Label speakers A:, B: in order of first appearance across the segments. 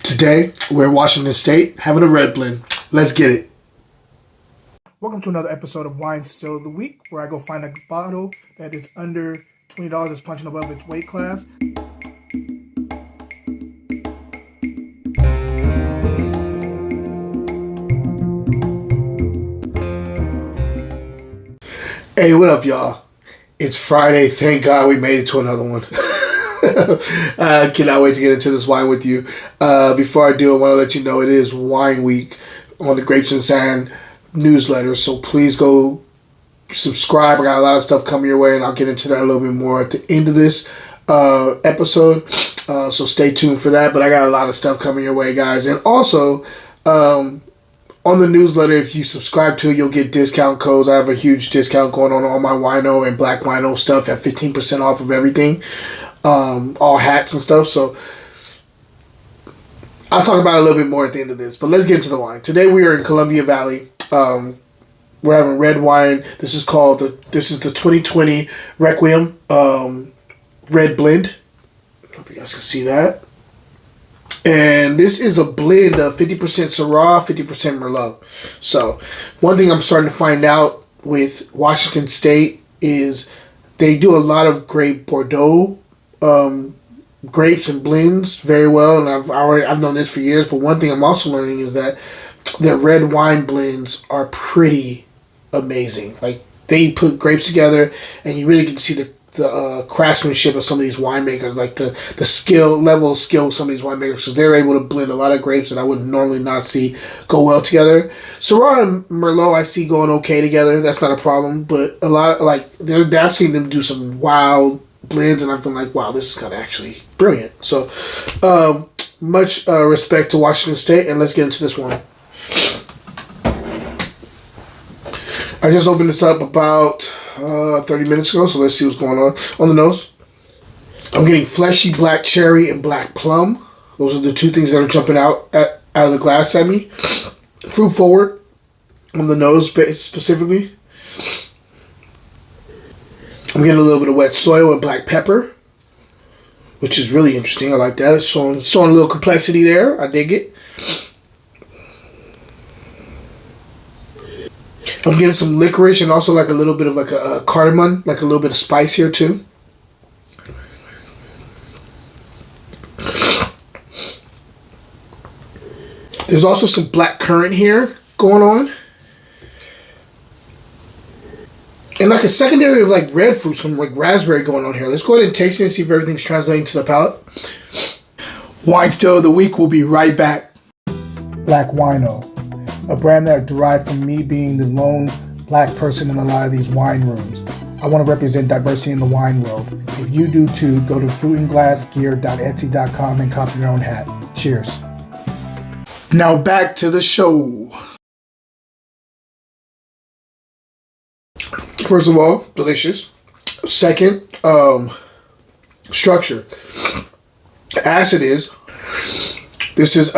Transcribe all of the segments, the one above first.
A: Today, we're in Washington State having a red blend. Let's get it.
B: Welcome to another episode of Wine Still of the Week, where I go find a bottle that is under $20 that's punching above its weight class.
A: Hey, what up, y'all? It's Friday. Thank God we made it to another one. I cannot wait to get into this wine with you. Before I do, I want to let you know it is Wine Week on the Grapes and Sand newsletter, so please go subscribe. I got a lot of stuff coming your way, and I'll get into that a little bit more at the end of this episode, so stay tuned for that. But I got a lot of stuff coming your way, guys. And also, on the newsletter, if you subscribe to it, you'll get discount codes. I have a huge discount going on all my wino and black wino stuff at 15% off of everything, all hats and stuff. So I'll talk about it a little bit more at the end of this, but let's get into the wine. Today we are in Columbia Valley. We're having red wine. This is the 2020 Requiem Red Blend. Hope you guys can see that. And this is a blend of 50% Syrah, 50% Merlot. So one thing I'm starting to find out with Washington State is they do a lot of great Bordeaux grapes and blends very well, and I've known this for years. But one thing I'm also learning is that their red wine blends are pretty amazing. Like, they put grapes together, and you really can see the craftsmanship of some of these winemakers, like the level of skill of some of these winemakers, because they're able to blend a lot of grapes that I would normally not see go well together. Syrah and Merlot I see going okay together. That's not a problem, but a lot of, I've seen them do some wild blends, and I've been like, wow, this is kind of actually brilliant. So much respect to Washington State, and let's get into this one. I just opened this up about 30 minutes ago, so let's see what's going on the nose. I'm getting fleshy black cherry and black plum. Those are the two things that are jumping out of the glass at me. Fruit forward on the nose specifically. I'm getting a little bit of wet soil and black pepper, which is really interesting. I like that. It's showing a little complexity there. I dig it. I'm getting some licorice and also like a little bit of like a cardamom, like a little bit of spice here too. There's also some black currant here going on. And like a secondary of like red fruits, some like raspberry going on here. Let's go ahead and taste it and see if everything's translating to the palate. Wine Still of the Week will be right back.
B: Black Wino, a brand that derived from me being the lone black person in a lot of these wine rooms. I want to represent diversity in the wine world. If you do too, go to fruitandglassgear.etsy.com and copy your own hat. Cheers.
A: Now back to the show. First of all, delicious. Second, structure. Acid is. This is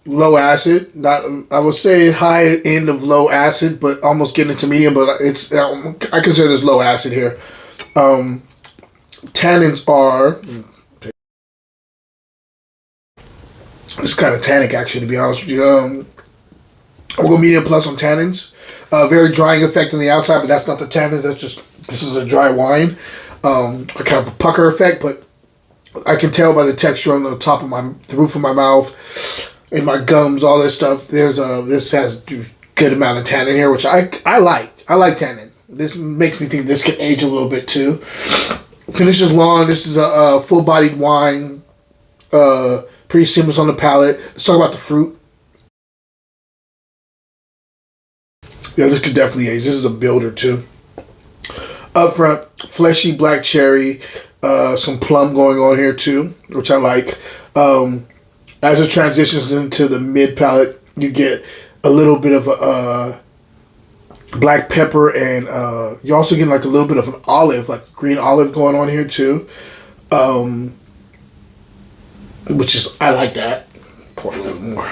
A: low acid. Not, I would say high end of low acid, but almost getting into medium. But it's I consider this low acid here. Tannins are. It's kind of tannic, actually, to be honest with you. I'll go medium plus on tannins. Very drying effect on the outside, but that's not the tannins. This is a dry wine. A kind of a pucker effect, but I can tell by the texture on the top of the roof of my mouth, and my gums, all this stuff. This has a good amount of tannin here, which I like. I like tannin. This makes me think this could age a little bit too. Finish is long. This is a full-bodied wine. Pretty seamless on the palate. Let's talk about the fruit. Yeah, this could definitely age. This is a builder too. Up front, fleshy black cherry, some plum going on here too, which I like. As it transitions into the mid palate, you get a little bit of a black pepper, and you also get like a little bit of an olive, like green olive going on here too. Which is, I like that. Pour a little more.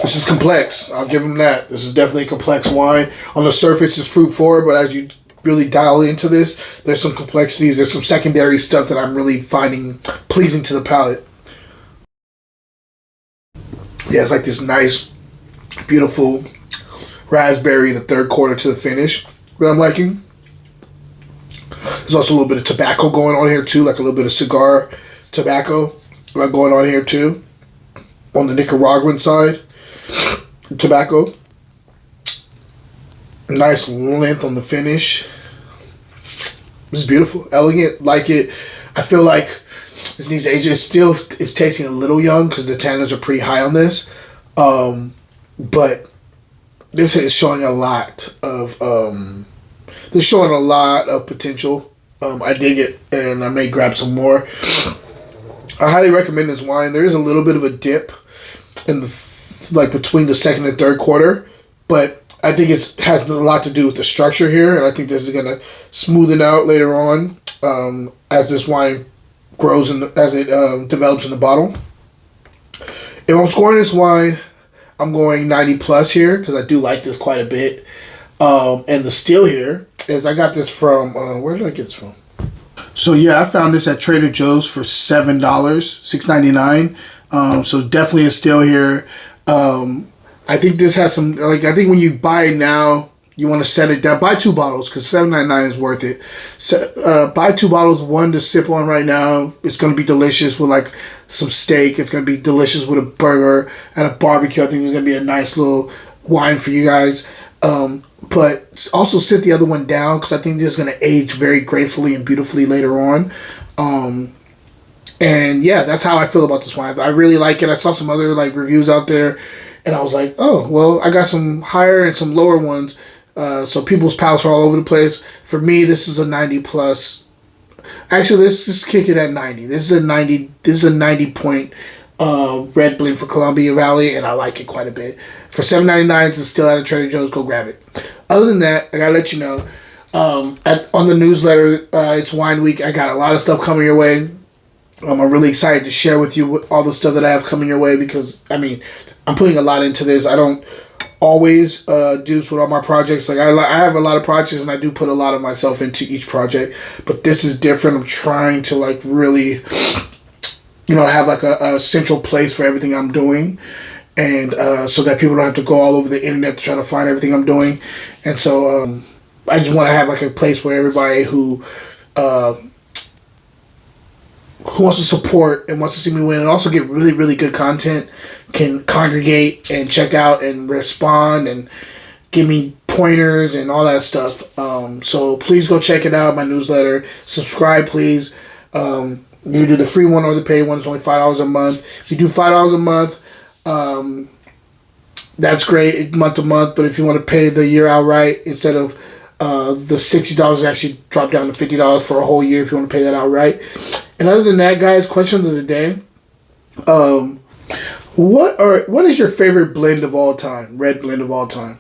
A: This is complex. I'll give them that. This is definitely a complex wine. On the surface, it's fruit forward, but as you really dial into this, there's some complexities. There's some secondary stuff that I'm really finding pleasing to the palate. Yeah, it's like this nice, beautiful raspberry in the third quarter to the finish that I'm liking. There's also a little bit of tobacco going on here too, like a little bit of cigar tobacco going on here too. On the Nicaraguan side, tobacco. Nice length on the finish. It's beautiful, elegant, like it. I feel like this needs to age. It's tasting a little young because the tannins are pretty high on this, but this is showing a lot of potential. I dig it, and I may grab some more. I highly recommend this wine. There is a little bit of a dip in between the second and third quarter, but I think it has a lot to do with the structure here, and I think this is gonna smoothen out later on as this wine grows and as it develops in the bottle. If I'm scoring this wine, I'm going 90 plus here because I do like this quite a bit. And the steal here is I got this from where did I get this from? So yeah, I found this at Trader Joe's for $7, $6.99. So definitely a steal here. I think this has some I think when you buy it now, you want to set it down. Buy 2 bottles because $7.99 is worth it. So, buy 2 bottles, one to sip on right now. It's gonna be delicious with like some steak. It's gonna be delicious with a burger and a barbecue. I think it's gonna be a nice little wine for you guys. But also sit the other one down because I think this is going to age very gracefully and beautifully later on. And yeah, that's how I feel about this wine. I really like it. I saw some other reviews out there, and I was like, oh, well, I got some higher and some lower ones. So people's palates are all over the place. For me, this is a 90 plus. Actually, let's just kick it at 90. This is a 90. This is a 90 point red blend for Columbia Valley, and I like it quite a bit. For $7.99, it's still out of Trader Joe's. Go grab it. Other than that, I gotta let you know, on the newsletter, it's Wine Week. I got a lot of stuff coming your way. I'm really excited to share with you all the stuff that I have coming your way because, I mean, I'm putting a lot into this. I don't always do this with all my projects. I have a lot of projects, and I do put a lot of myself into each project, but this is different. I'm trying to really have a central place for everything I'm doing, and so that people don't have to go all over the internet to try to find everything I'm doing. And so I just want to have a place where everybody who wants to support and wants to see me win and also get really, really good content can congregate and check out and respond and give me pointers and all that stuff. So please go check it out, my newsletter. Subscribe, please. You can do the free one or the paid one. It's only $5 a month. If you do $5 a month, that's great, month to month. But if you want to pay the year outright instead of the $60, actually drop down to $50 for a whole year if you want to pay that outright. And other than that, guys, question of the day: what is your favorite blend of all time? Red blend of all time.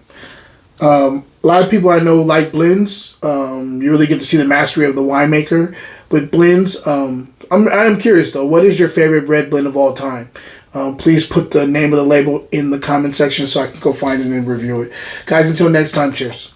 A: A lot of people I know like blends. You really get to see the mastery of the winemaker with blends. I'm curious though. What is your favorite red blend of all time? Please put the name of the label in the comment section so I can go find it and review it. Guys, until next time, cheers.